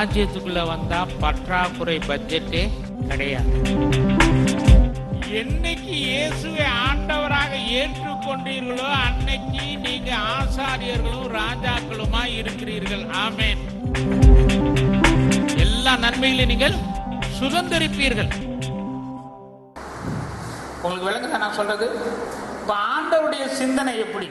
ராஜ்யத்துக்குள்ள வந்தா பற்றாக்குறை பட்ஜெட்டே கிடையாது. என்னைக்கு இயேசுவை ஆண்டவராக ஏற்றுக்கொண்டீர்களோ அன்னைக்கு நீங்க ஆசாரியர்களும் ராஜாக்களுமா இருக்கிறீர்கள். ஆமென். எல்லா நன்மைகளையும் நீங்கள் சுதந்திரிப்பீர்கள். உங்களுக்கு விளங்குதா நான் சொல்றது? இப்ப ஆண்டவருடைய சிந்தனை எப்படி?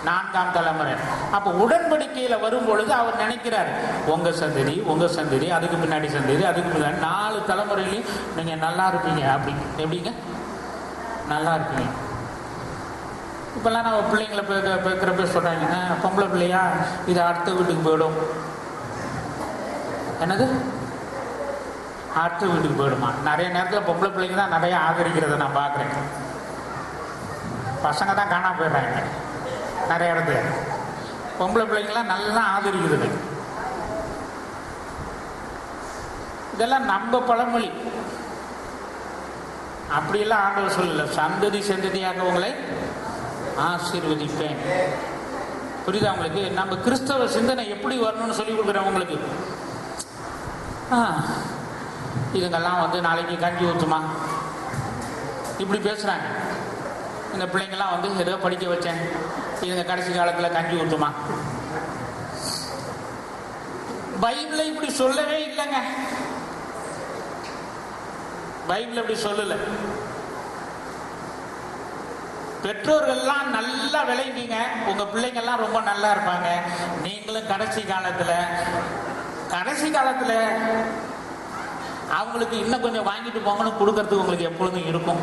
4ஆம் தலைமுறை. அப்ப உடன்படிக்கையில வரும் பொழுது அவர் நினைக்கிறார், உங்க சந்ததி, உங்க சந்ததி, அதுக்கு பின்னாடி சந்ததி, அதுக்கு பின்னாடி 4 தலைமுறையிலையும் நீங்க நல்லா இருப்பீங்க. அப்படி எப்படிங்க நல்லா இருப்பீங்க? இப்பெல்லாம் நம்ம பிள்ளைங்களை பேக்கிறப்ப சொல்றாங்க, பொம்பளை பிள்ளையா இது அடுத்த வீட்டுக்கு போயிடும். என்னது அடுத்த வீட்டுக்கு போயிடுமா? நிறைய நேரத்தில் பொம்பளை பிள்ளைங்க தான் நிறைய ஆதரிக்கிறத நான் பார்க்குறேன். பசங்க தான் காணாம போயிடுறாங்க நிறைய இடத்துல. பொம்பளை பிள்ளைங்களாம் நல்லா ஆதரிக்குது. இதெல்லாம் நம்ம பழமொழி. அப்படியெல்லாம் ஆண்டவர் சொல்லல. சந்ததி சந்ததியாக உங்களை ஆசீர்வதிப்பேன். புரியுதா உங்களுக்கு? நம்ம கிறிஸ்தவ சிந்தனை எப்படி வரணும்னு சொல்லி கொடுக்குறோம் உங்களுக்கு. இதுங்கெல்லாம் வந்து நாளைக்கு கஞ்சி ஊற்றுமா இப்படி பேசுகிறாங்க. இந்த பிள்ளைங்கள்லாம் வந்து ஏதோ படிக்க வச்சேன், இதுங்க கடைசி காலத்தில் கஞ்சி ஊற்றுமா. பைபிளை இப்படி சொல்லவே இல்லைங்க. பைபிள் இப்படி சொல்லலை. பெற்றோர்கள்லாம் நல்லா விளைவீங்க, உங்க பிள்ளைங்கள்லாம் ரொம்ப நல்லா இருப்பாங்க. நீங்களும் கடைசி காலத்துல அவங்களுக்கு இன்னும் கொஞ்சம் வாங்கிட்டு போங்கன்னு கொடுக்கறதுக்கு உங்களுக்கு எப்பொழுதும் இருக்கும்.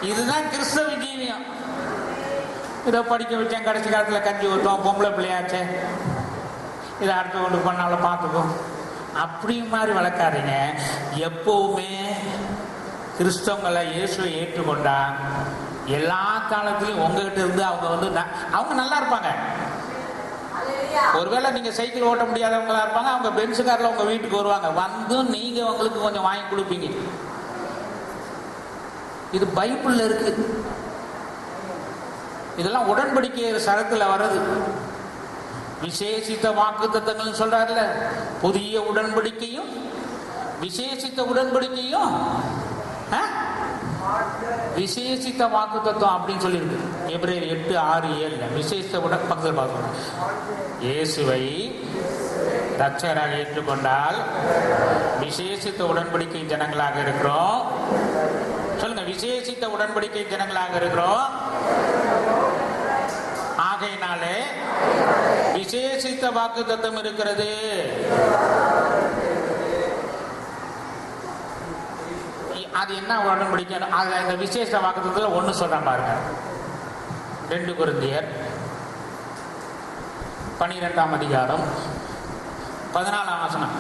இதுதான் கிறிஸ்தவ ஜீவியம். இதை படிக்க வச்சேன், கடைசி காலத்தில் கஞ்சி ஊற்றுவோம், பொம்பளை பிள்ளையாச்சே, இதை அடுத்த கொண்டு பண்ணாலும் பார்த்துக்கும் அப்படி மாதிரி வளர்க்காதீங்க. எப்பவுமே கிறிஸ்தவங்களை இயேசுவை ஏற்றுக்கொண்டா எல்லா காலத்திலையும் உங்ககிட்ட இருந்து அவங்க நல்லா இருப்பாங்க. ஒருவேளை நீங்க சைக்கிள் ஓட்ட முடியாதவங்களா இருப்பாங்க, அவங்க பென்ஸ் கார்ல உங்க வீட்டுக்கு வருவாங்க, வந்து நீங்க அவங்களுக்கு கொஞ்சம் வாங்கி கொடுப்பீங்க. இது பைபிள்ல இருக்கு. இதெல்லாம் உடன்படிக்கை சரத்துல வர்றது. விசேஷித்த வாக்குத்தத்தங்கள் சொல்றாருல, புதிய உடன்படிக்கையும் விசேஷித்த உடன்படிக்கையும் விசேஷித்த வாக்கு தத்துவம் அப்படின்னு சொல்லியிருக்கு. எபிரேயர் 8:6-7 விசேஷ பக்கத்தில் பார்க்கணும். இயேசுவை ரட்சகராக ஏற்றுக்கொண்டால் விசேஷித்த உடன்படிக்கை ஜனங்களாக இருக்கிறோம். சொல்லுங்க, விசேஷித்த உடன்படிக்கை ஜனங்களாக இருக்கிறோம். ஆகையினாலே விசேஷித்த வாக்கு தத்துவம் இருக்கிறது. அது என்ன உடன்படிக்கை? இந்த விசேஷ வாக்குத்தத்தத்தில் ஒன்று சொல்றேன் பாருங்க. 2 கொரிந்தியர் 12ஆம் அதிகாரம் 14ஆம் வசனம்.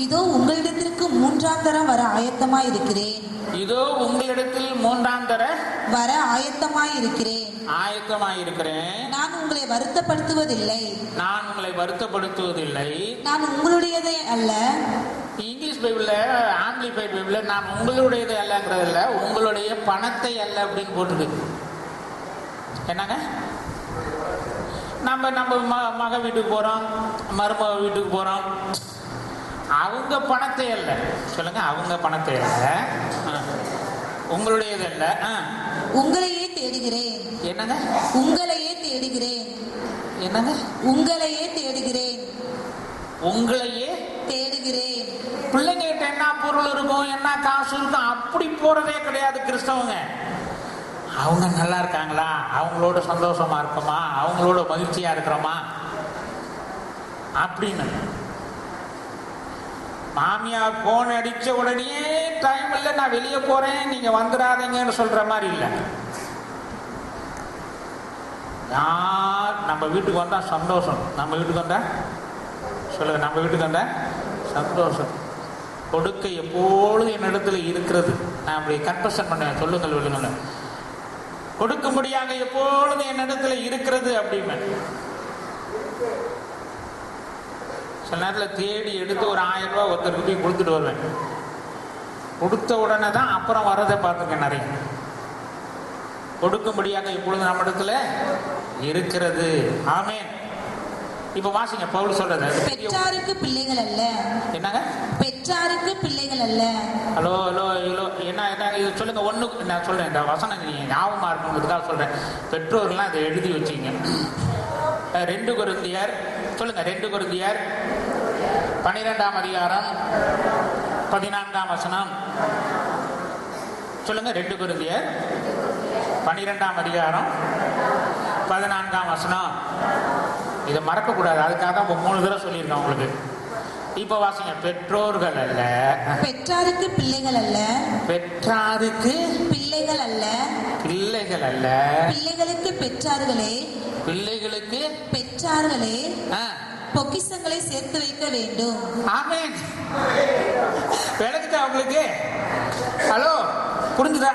இதோ உங்களிடத்திற்கு 3ஆம் தரம் வர ஆயத்தமாய் இருக்கிறேன். இதோ உங்களிடத்தில் 3ஆம் தர வர ஆயத்தமாய் இருக்கிறேன். நான் உங்களை வருத்தப்படுத்துவதில்லை. நான் உங்களுடையதே அல்ல. இங்கிலீஷ் பைபிள்ல, ஆம்பிளிஃபைட் பைபிள்ல நான் உங்களுடையது அல்லங்கிறது இல்ல, உங்களுடைய பணத்தை அல்ல அப்படின்னு போட்டுருக்கு. என்னங்க, நம்ம மக வீட்டுக்கு போறோம், மருமக வீட்டுக்கு போறோம், அவங்க பணத்தை அல்ல. சொல்லுங்க, அவங்க பணத்தை அல்ல, உங்களுடையது அல்ல. உங்களையே தேடுகிறேன். என்னங்க, உங்களையே தேடுகிறேன். என்னங்க, உங்களையே தேடுகிறேன். உங்களையே தேடுகிறேன். பிள்ளைங்க கிட்ட என்ன பொருள் இருக்கும், என்ன காசு இருக்கும், அப்படி போறதே கிடையாது கிறிஸ்தவங்க. அவங்க நல்லா இருக்காங்களா, அவங்களோட சந்தோஷமா இருக்கோமா, அவங்களோட மகிழ்ச்சியா இருக்கிறோமா அப்படின்னு. மாமியார் போன் அடிச்ச உடனே டைம் இல்லை, நான் வெளியே போறேன், நீங்க வந்துடாதீங்கன்னு சொல்ற மாதிரி இல்லை. யார் நம்ம வீட்டுக்கு வந்தா சந்தோஷம், நம்ம வீட்டுக்கு வந்தா சொல்லுங்க, நம்ம வீட்டுக்கு வந்தா சந்தோஷம். கொடுக்க எப்பொழுதும் என்னிடத்துல இருக்கிறது. நான் அப்படி கன்ஃபெஷன் பண்ணேன், சொல்லுங்கள் சொல்லுங்க, கொடுக்கும்படியாக எப்பொழுதும் என்னிடத்துல இருக்கிறது அப்படின்னு. சில நேரத்தில் தேடி எடுத்து ஒரு 1000 ரூபாய் ஒருத்தருக்கு போய் கொடுத்துட்டு வருவேன். கொடுத்த உடனே தான் அப்புறம் வரதை பார்த்துக்க. நிறைய கொடுக்கும்படியாக இப்பொழுது நம்ம இடத்துல இருக்கிறது. ஆமென். இப்ப வாசிங்க பவுல் சொல்றது. பெற்றாருக்கு பிள்ளைகள் அல்ல. என்னங்க? பெற்றாருக்கு பிள்ளைகள் அல்ல. ஹலோ ஹலோ ஹலோ, என்ன என்ன இது சொல்லுங்க. ஒண்ணு நான் சொல்றேன், இந்த வசனம் நீ ஞாபகமா இருக்கணுங்கிறதுக்காக சொல்றேன். பெற்றோர்லாம் இதை எழுதி வச்சிங்க. 2 கொரிந்தியர் சொல்லுங்க. 2 கொரிந்தியர் 12ஆம் அதிகாரம் 14ஆம் வசனம் சொல்லுங்க. 2 கொரிந்தியர் 12ஆம் அதிகாரம் 14ஆம் வசனம். இதை மறக்கக்கூடாது, அதுக்காக தான் 3 தடவை சொல்லியிருக்கேன் உங்களுக்கு. இப்ப வாசிங்க. பெற்றோர்கள் அல்ல. பெற்றாருக்கு பிள்ளைகள் அல்ல. பெற்றாருக்கு பிள்ளைகள் அல்ல. பிள்ளைகள் அல்ல. பிள்ளைகளுக்கு பெற்றார்களே. பிள்ளைகளுக்கு பெற்றார்களே பொக்கிஷங்களை சேர்த்து வைக்க வேண்டும். ஆமென். விளக்குதா உங்களுக்கு? ஹலோ, புரிஞ்சுதா?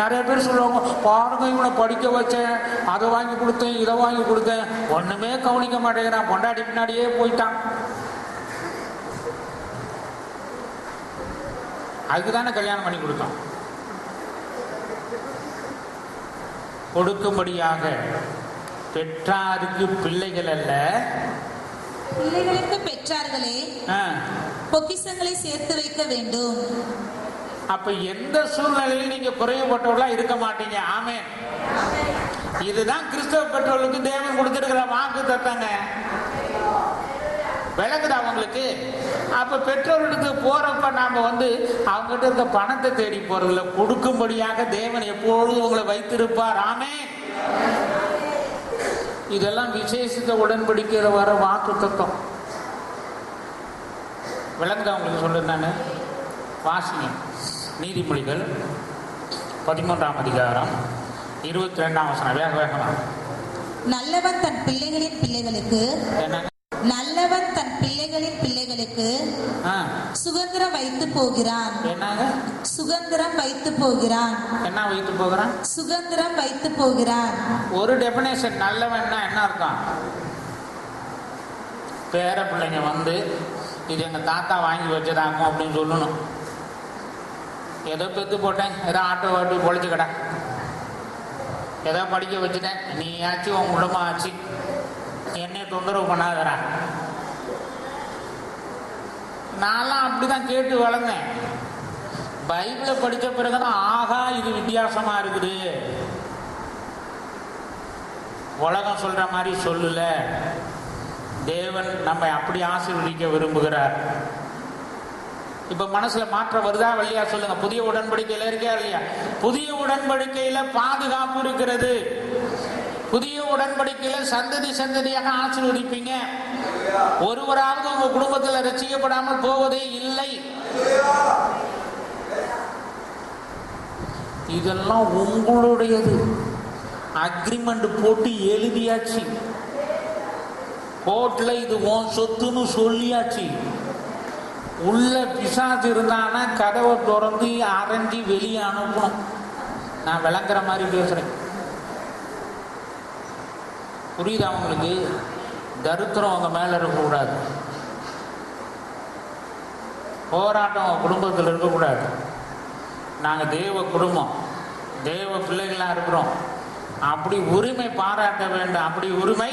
நிறைய பேர் சொல்லுவாங்க, பாருங்க இவனை படிக்க வச்சேன், அதை வாங்கி கொடுத்தேன், இதை வாங்கி கொடுத்தேன், ஒண்ணுமே கவனிக்க மாட்டேங்கிறான், பொண்டாட்டி பின்னாடியே போயிட்டான். அதுக்குதானே கல்யாணம் பண்ணி கொடுத்தோம். கொடுக்கும்படியாக. பெற்றாருக்கு பிள்ளைகள் அல்ல. பிள்ளைகளுக்கு பெற்றார்களே பொக்கிஷங்களை சேர்த்து வைக்க வேண்டும். அப்ப எந்த சூழ்நிலையில் நீங்க குறைவுபட்டவர்களா இருக்க மாட்டீங்க. ஆமென். இதுதான் கிறிஸ்தவ பெற்றோர்களுக்கு தேவன் கொடுத்திருக்கிற வாக்கு தத்தங்க. விளக்குதா அவங்களுக்கு? அப்ப பெற்றோர்களுக்கு போறப்ப நாம அவங்ககிட்ட இருக்க பணத்தை தேடி போறதில்ல, கொடுக்கும்படியாக தேவன் எப்பொழுதும் உங்களை வைத்திருப்பார். ஆமென். இதெல்லாம் விசேஷித்த உடன்படிக்கையில வர வாக்கு தத்துவம். விளங்குதா உங்களுக்கு? சொல்றேன் நான். வாசிங்க. நீதிமொழிகள் 13ஆம் அதிகாரம் 22ஆம் வசனம். வேக வேகமா. நல்லவன் தன் பிள்ளைகளின் பிள்ளைகளுக்கு என்ன? நல்லவன் தன் பிள்ளைகளின் பிள்ளைகளுக்கு சுதந்திரம் வைத்து போகிறான். என்னங்க? சுதந்திரம் வைத்து போகிறான். என்ன வைத்து போகிறான்? சுதந்திரம் வைத்து போகிறான். ஒரு டெபினேஷன். நல்லவன்னா என்ன அர்த்தம்? பேர பிள்ளைங்க இது எங்க தாத்தா வாங்கி வச்சதாக்கும் அப்படின்னு சொல்லணும். ஏதோ பெத்து போட்டேன், ஏதோ ஆட்டோ வாட்டி பொழைச்சுக்கடா, ஏதோ படிக்க வச்சுட்டேன், நீ ஆச்சு உன் குடும்பம் ஆச்சு, என்னை தொந்தரவு பண்ணாதரா. நான்லாம் அப்படிதான் கேட்டு வளர்ந்தேன். பைபிளை படித்த பிறகுதான் ஆகா இது வித்தியாசமா இருக்குது, உலகம் சொல்ற மாதிரி சொல்லல, தேவன் நம்மை அப்படி ஆசீர்வதிக்க விரும்புகிறார். இப்ப மனசுல மாற்றம் வருதா இல்லையா? சொல்லுங்க. புதிய உடன்படிக்கையில இருக்கா இல்லையா? புதிய உடன்படிக்கையில பாதுகாப்பு இருக்கிறது. புதிய உடன்படிக்கையில சந்ததி சந்ததியாக ஆசீர்வதிப்பீங்க. ஒருவராவது உங்க குடும்பத்தில் ரட்சிக்கப்படாமல் போவதே இல்லை. இதெல்லாம் உங்களுடையது. அக்ரிமெண்ட் போட்டு எழுதியாச்சு, கோர்ட்ல இது உன் சொத்துன்னு சொல்லியாச்சு. உள்ள பிசாசு இருந்தானா கதவை திறந்து அரைஞ்சி வெளியே அனுப்பணும். நான் விளங்குற மாதிரி பேசுறேன். புரியுதா அவங்களுக்கு? தரித்திரம் அவங்க மேல இருக்கக்கூடாது, போராட்டம் அவங்க குடும்பத்தில் இருக்கக்கூடாது. நாங்கள் தேவ குடும்பம், தேவ பிள்ளைகளாக இருக்கிறோம், அப்படி உரிமை பாராட்ட வேண்டும். அப்படி உரிமை.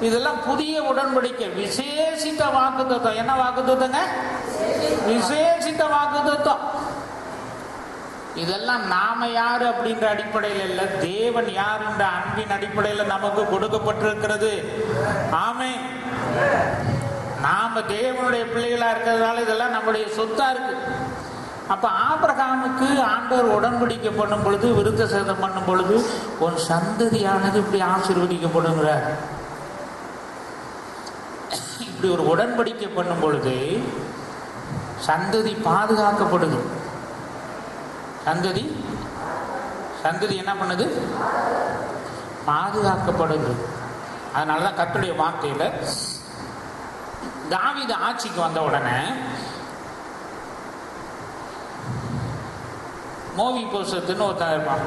இதெல்லாம் புதிய உடன்படிக்கை, விசேஷித்த வாக்கு தத்துவம். என்ன வாக்கு தத்துவங்க? விசேஷித்த வாக்கு தத்துவம். இதெல்லாம் நாம யாரு அப்படின்ற அடிப்படையில் இல்ல, தேவன் யார் என்ற அன்பின் அடிப்படையில் நமக்கு கொடுக்கப்பட்டிருக்கிறது. ஆமென். நாம தேவனுடைய பிள்ளைகளா இருக்கிறதுனால இதெல்லாம் நம்முடைய சொத்தா இருக்கு. அப்ப ஆபிரகாமுக்கு ஆண்டவர் உடன்படிக்கை பண்ணும் பொழுது, விருத்த சேதம் பண்ணும் பொழுது, உன் சந்ததியானது இப்படி ஆசீர்வதிக்கப்படுங்கிறார். இப்படி ஒரு உடன்படிக்கை பண்ணும் பொழுது சந்ததி பாதுகாக்கப்படுது. சந்ததி சந்ததி என்ன பண்ணுது? பாதுகாக்கப்படுது. அதனாலதான் கர்த்தருடைய வார்த்தையில தாவீது ஆட்சிக்கு வந்த உடனே மோவி போசத்துன்னு ஒருத்தன் இருப்பான்.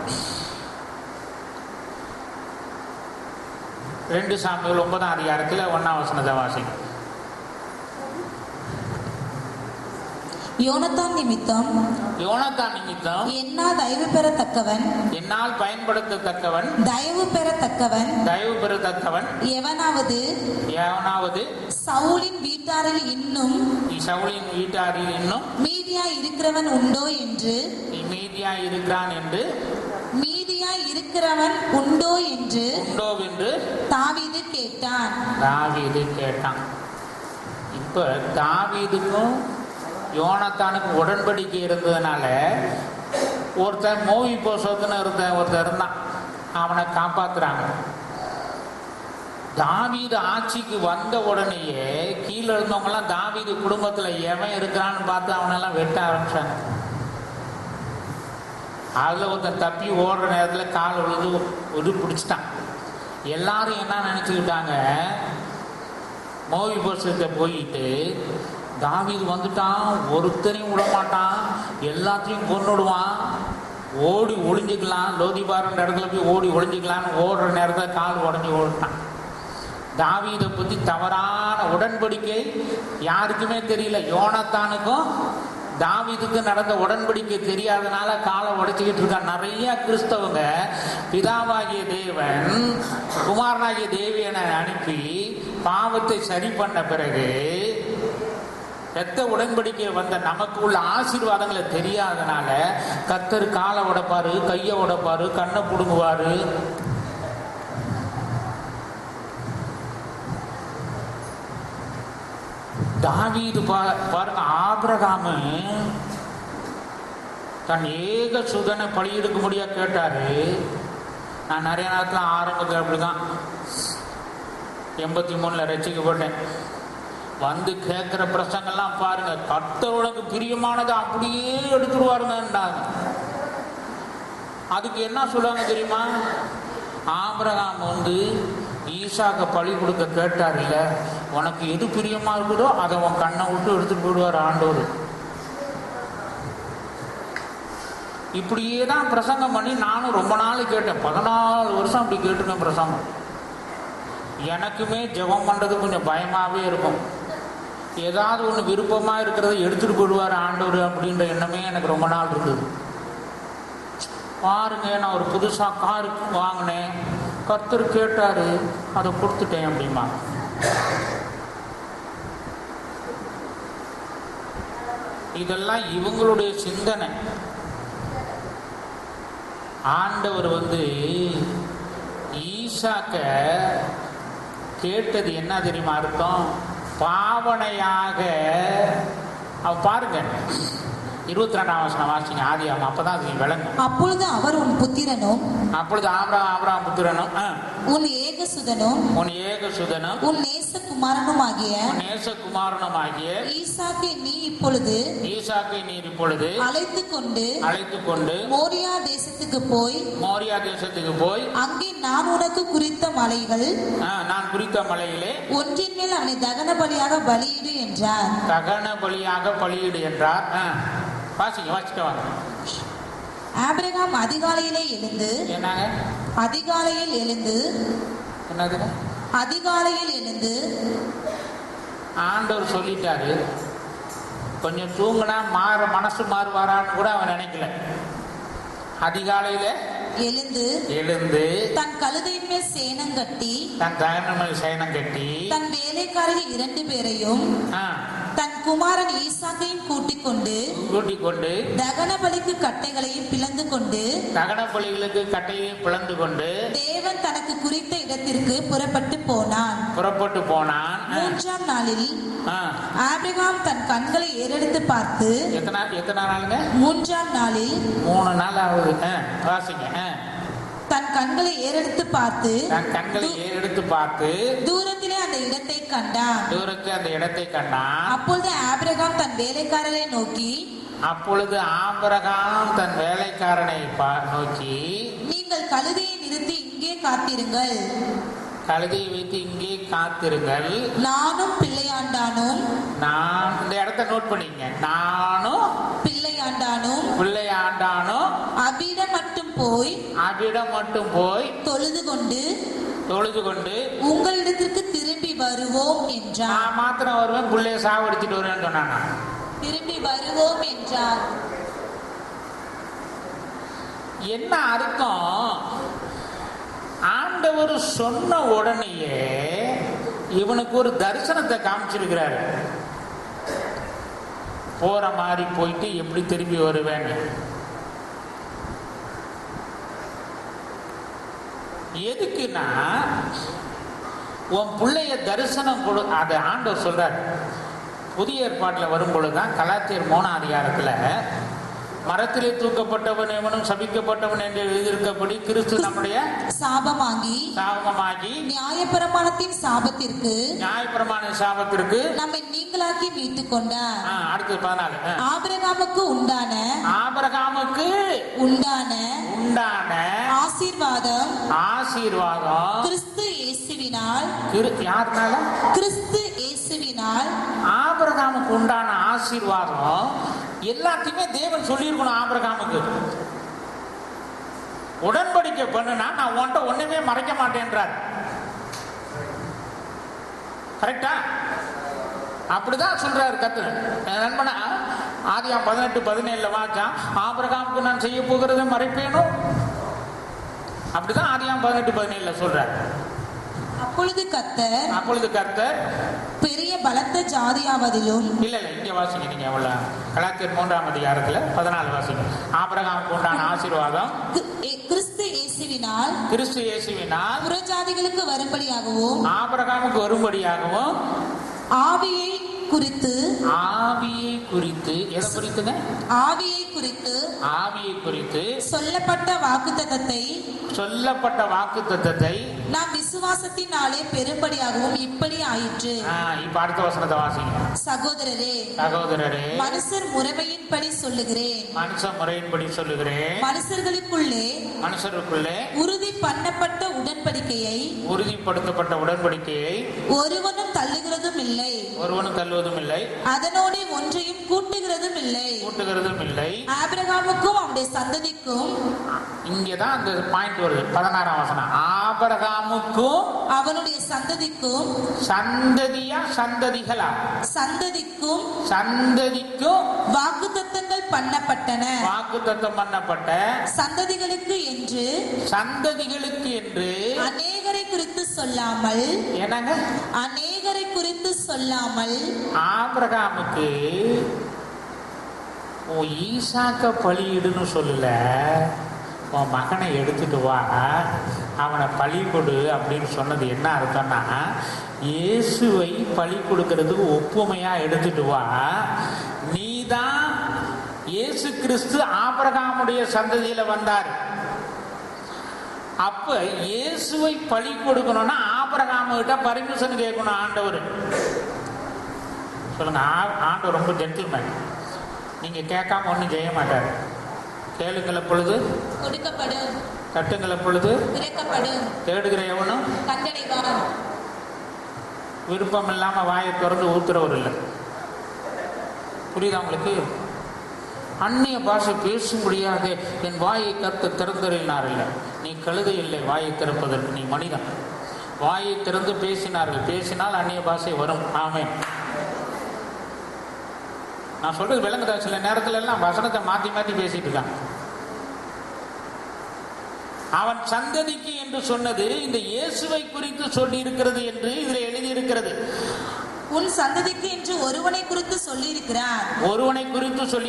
2 சாமுவேல் 9ஆம் அதிகாரத்தில் 1ஆம் வசனத்தை வாசிக்கும். யோனத்தான் நிமித்தம் யோனத்தான் நிமித்தம் என்னால் தயவு பெறத்தக்கவன் என்னால் பயன்படுத்தத்தக்கவன் தயவு பெறத்தக்கவன் தயவு பெறத்தக்கவன் எவனாவது சவுலின் வீட்டாரில் இன்னும் சவுலின் வீட்டாரில் இன்னும் மீதியா இருக்கிறவன் உண்டோ என்று மீதியா இருக்கிறான் என்று மீதியா இருக்கிறவன் உண்டோ என்று தாவீது கேட்டான். இப்ப தாவீதுக்கும் யோனத்தானுக்கும் உடன்படிக்கை இருந்ததுனால ஒருத்தன் மோவி போசத்துன்னு ஒருத்தர் இருந்தான், அவனை காப்பாத்துறாங்க. தாவீது ஆட்சிக்கு வந்த உடனேயே கீழே இருந்தவங்கெல்லாம் தாவீது குடும்பத்துல எவன் இருக்கிறான்னு பார்த்து அவனெல்லாம் வெட்ட ஆரம்பிச்சாங்க. அதுல ஒருத்தன் தப்பி ஓடுற நேரத்தில் கால் விழுந்து பிடிச்சிட்டான். எல்லாரும் என்ன நினைச்சுக்கிட்டாங்க, மோவி போசத்தை போயிட்டு தாவீது வந்துட்டான், ஒருத்தரையும் விட மாட்டான், எல்லாத்தையும் கொன்னுடுவான், ஓடி ஒளிஞ்சிக்கலாம், லோதிபாரன்ற இடத்துல போய் ஓடி ஒளிஞ்சிக்கலான்னு ஓடுற நேரத்தில் கால் உடஞ்சி ஓடிட்டான். தாவீதை பற்றி தவறான உடன்படிக்கை யாருக்குமே தெரியல. யோனத்தானுக்கும் தாவீதுக்கு நடந்த உடன்படிக்கை தெரியாதனால காலை உடைச்சிக்கிட்டு இருக்கான். நிறைய கிறிஸ்தவங்க பிதாவாகிய தேவன் குமாரனாகிய தேவியனை அனுப்பி பாவத்தை சரி பண்ண பிறகு ரத்த உடன்படிக்கை வந்த நமக்கு உள்ள ஆசீர்வாதங்களை தெரியாதனால கர்த்தர் காலை உடைப்பாரு, கையை உடைப்பாரு, கண்ணை புடுங்குவாரு. தாவீது பாருங்க, ஆபிரகாமு தன் ஏக சுதனை பலியெடுக்க முடியா கேட்டாரு. நான் நிறைய நேரத்தில் ஆரம்பத்தில் அப்படிதான் 83 ரசிக்கப்பட்டேன். வந்து கேட்குற பிரசங்கெல்லாம் பாருங்க, கர்த்தருக்கு பிரியமானதை அப்படியே எடுத்துருவாருங்கன்றாங்க. அதுக்கு என்ன சொல்லுவாங்க தெரியுமா? ஆபிரகாம் வந்து ஈசாக்க பலி கொடுக்க கேட்டார் இல்ல, உனக்கு எது பிரியமா இருக்குதோ அதை உன் கண்ணை விட்டு எடுத்துட்டு போயிடுவார் ஆண்டவர். இப்படியே தான் பிரசங்கம் பண்ணி நானும் ரொம்ப நாள் கேட்டேன். 14 வருஷம் அப்படி கேட்டுருக்கேன் பிரசங்கம். எனக்குமே ஜெபம் பண்றது கொஞ்சம் பயமாவே இருக்கும். ஏதாவது ஒன்று விருப்பமா இருக்கிறத எடுத்துட்டு போயிடுவார் ஆண்டவர் அப்படின்ற எண்ணமே எனக்கு ரொம்ப நாள் இருந்தது. பாருங்க, நான் ஒரு புதுசா கார் வாங்கினேன், கர்த்தர் கேட்டாரு, அதை கொடுத்துட்டேன் அப்படிமா. இதெல்லாம் இவங்களுடைய சிந்தனை. ஆண்டவர் வந்து ஈசாக்க கேட்டது என்ன தெரியுமா அர்த்தம்? பாவனையாக. பாருங்க 22ஆம் வசனம் வாசிங்க, ஆதியாகமம். அப்பதான் அது விளங்கும். அப்பொழுது அவர் உன் புத்திரனும், அப்பொழுது ஆபிரகாம் புத்திரனும், உன் ஏகசுதனும், உன் நேசகுமாரனுமாகிய ஈசாக்கை நீர் இப்பொழுது அழைத்துக் கொண்டு மோரியா தேசத்துக்கு போய் அங்கே நான் உனக்கு குறித்த மலைகளே ஒன்றின் மேல் அவனை தகன பலியாக பலியிடு என்றார். வாசிக்க வாங்க. ஆபிரகாம் அதிகாலையில் எழுந்து ஆண்டவர் சொல்லிட்டாரு. கொஞ்சம் தூங்கினா மனசு மாறுவாரான்னு கூட அவன் நினைக்கல. அதிகாலையில எழுந்து தன் கழுதையின் மேல் சேணம் கட்டி தன் வேலைக்காரர்கள் 2 பேரையும் தன் குமாரன் ஈசாக்கையும் கூட்டிக் கொண்டு தகன பலிக்கு கட்டைகளையும் பிளந்து கொண்டு தேவன் தனக்கு குறித்த இடத்திற்கு புறப்பட்டு போனான். 3ஆம் நாளில் ஆபிரகாம் தன் கண்களை ஏறெடுத்து பார்த்து, எத்தனை நாளுங்க? 3ஆம் நாளில் 3 நாள் ஆகுது. வாசிங்க. தன் கண்களை ஏறெடுத்து பார்த்து தூரத்திலே அந்த இடத்தை கண்டான். அப்பொழுது ஆபிரகாம் தன் வேலைக்காரனை நோக்கி நீங்கள் கழுதையை நிறுத்தி இங்கே காத்திருங்கள், கழுதையை வைத்து இங்கே காத்திருங்கள், நானும் பிள்ளையாண்டானும். இந்த இடத்தை நோட் பண்ணிங்க. நானும் பிள்ளையாண்டானும் அபிடம் மட்டும் போய் தொழுது கொண்டு உங்களிடத்திற்கு திரும்பி வருவோம் என்றார். நான் மாத்திரம் வருவேன், பிள்ளைய சாவடிச்சுட்டு வருவேன்னு சொன்னாங்க. திரும்பி வருவோம் என்றார். என்ன அர்த்தம்? ஆண்டவர் சொன்ன உடனேயே இவனுக்கு ஒரு தரிசனத்தை காமிச்சிருக்கிறாரு. போற மாதிரி போயிட்டு எப்படி திரும்பி வருவேன்னு. எதுக்குன்னா உன் பிள்ளைய தரிசனம் கொடு. அதை ஆண்டவர் சொல்றார். புதிய ஏற்பாட்டில் வரும்பொழுதுதான் கலாத்தியர் 3ஆம் அதிகாரத்துல மரத்திலே தூக்கப்பட்டவன் எவனும் சபிக்கப்பட்டவன் என்று எழுதியிருக்கபடி கிறிஸ்து நம்முடைய சாபமாகி நியாயப்பிரமாணத்தின் சாபத்திற்கு நம்மை நீங்களாக்கி மீட்டுக் கொண்டார். அடுத்து 14. ஆபிரகாமுக்கு உண்டான ஆசீர்வாதம் கிறிஸ்து இயேசுவினால் ஆபிரகாமுக்கு உண்டான ஆசீர்வாதம் எல்லாத்தையுமே தேவன் சொல்லியிருக்கணும். ஆபிரகாமுக்கு உடன்படிக்கை பண்ணுனா நான் உன்கிட்ட ஒண்ணுமே மறைக்க மாட்டேன்றார். கரெக்டா? அப்படிதான் சொல்றாரு கர்த்தர். நண்பனா ஆதியாகமம் 18:17 வாச்சான், ஆபிரகாமுக்கு நான் செய்ய போகிறதை மறைப்பேனோ? அப்படிதான் ஆதியாகமம் 18:17 சொல்றாரு. அப்பொழுது கர்த்தர் பெரிய பலத்த ஜாதியாவதிலும் இல்ல இங்க வாசிங்க. நீங்க எவ்வளவு கலாத்தியர் 3ஆம் அதிகாரத்துல 14 வாசிங்க. ஆபிரகாமுக்கு உண்டான ஆசீர்வாதம் கிறிஸ்து இயேசுவினால் புறஜாதிகளுக்கு வரும்படியாகவும் ஆபிரகாமுக்கு வரும்படியாகவும் ஆவியை குறித்து எதை குறித்துங்க? ஆவியை குறித்து சொல்லப்பட்ட வாக்குத்தத்தத்தை நாம் விசுவாசத்தினாலே பெரும்படியாகவும் இப்படி ஆயிற்று. இப்ப அடுத்த வசனத்தை வாசிங்க. சகோதரரே மனுஷர் முறைமையின்படி சொல்லுகிறேன். மனுஷருக்குள்ளே உறுதிப்படுத்தப்பட்ட உடன்படிக்கையை ஒருவனும் தள்ளுகிறதும் இல்லை, அதனோடு ஒன்றையும் கூட்டுகிறதும் இல்லை. ஆபிரகாமுக்கும் அவனுடைய சந்ததிக்கும், இங்கதான் அந்த பாயிண்ட் வருது. 16ஆம் வசனம். ஆபிரகாமுக்கும் அவனுடைய சந்ததிக்கும், சந்ததிக்கும் வாக்குத்தத்தங்கள் பண்ணப்பட்ட சந்ததிகளுக்கு என்று அநேகரை குறித்து சொல்லாமல் ஆபிரகாமுக்கு ஈசாக்க பலியிடுன்னு சொல்லல, உன் மகனை எடுத்துட்டு வா, அவனை பலி கொடு அப்படின்னு சொன்னது என்ன அர்த்தம்னா, இயேசுவை பலி கொடுக்கறதுக்கு ஒப்புமையா எடுத்துட்டு வா. நீதான் இயேசு கிறிஸ்து ஆபிரகாமுடைய சந்ததியில வந்தார். அப்ப இயேசுவை பலி கொடுக்கணும்னா ஆபிரகாம கிட்ட பர்மிஷன் கேட்கணும் ஆண்டவர். சொல்லுங்க, ஆண்டவர் ரொம்ப ஜென்டில்மேன். நீங்க கேட்காம ஒன்றும் செய்ய மாட்டார். கேளுங்கள பொழுது கொடுக்கப்படும், கட்டுங்கள பொழுது திறக்கப்படும், தேடுகிற எவனும் கண்டடைவான். விருப்பம் இல்லாம வாயை திறந்து ஊத்துறவர் இல்லை. புரியுதா உங்களுக்கு? அந்நிய பாஷை பேச முடியாது, என் வாயை கர்த்தர் திறந்தறினார் இல்லை. நீ கழுதை இல்லை வாயை திறப்பதற்கு, நீ மனிதன். வாயை திறந்து பேசினால் அந்நிய பாஷை வரும். ஆமென். நான் சொல்றது விளங்குதா? சில நேரத்துல எல்லாம் வசனத்தை மாத்தி பேசிட்டு இருக்கான். அவன் சந்ததிக்கு என்று சொன்னது இந்த இயேசுவை குறித்து சொல்லி இருக்கிறது என்று இதுல எழுதியிருக்கிறது. உன் சந்ததிக்கு என்று ஒருவனை குறித்து சொல்லி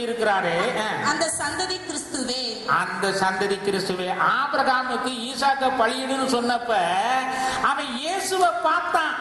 இருக்கிறாரே, அந்த சந்ததி கிறிஸ்துவே. ஆபிரகாமுக்கு ஈசாக்க பலியிடுன்னு சொன்னப்ப அவன் இயேசுவை பார்த்தான்.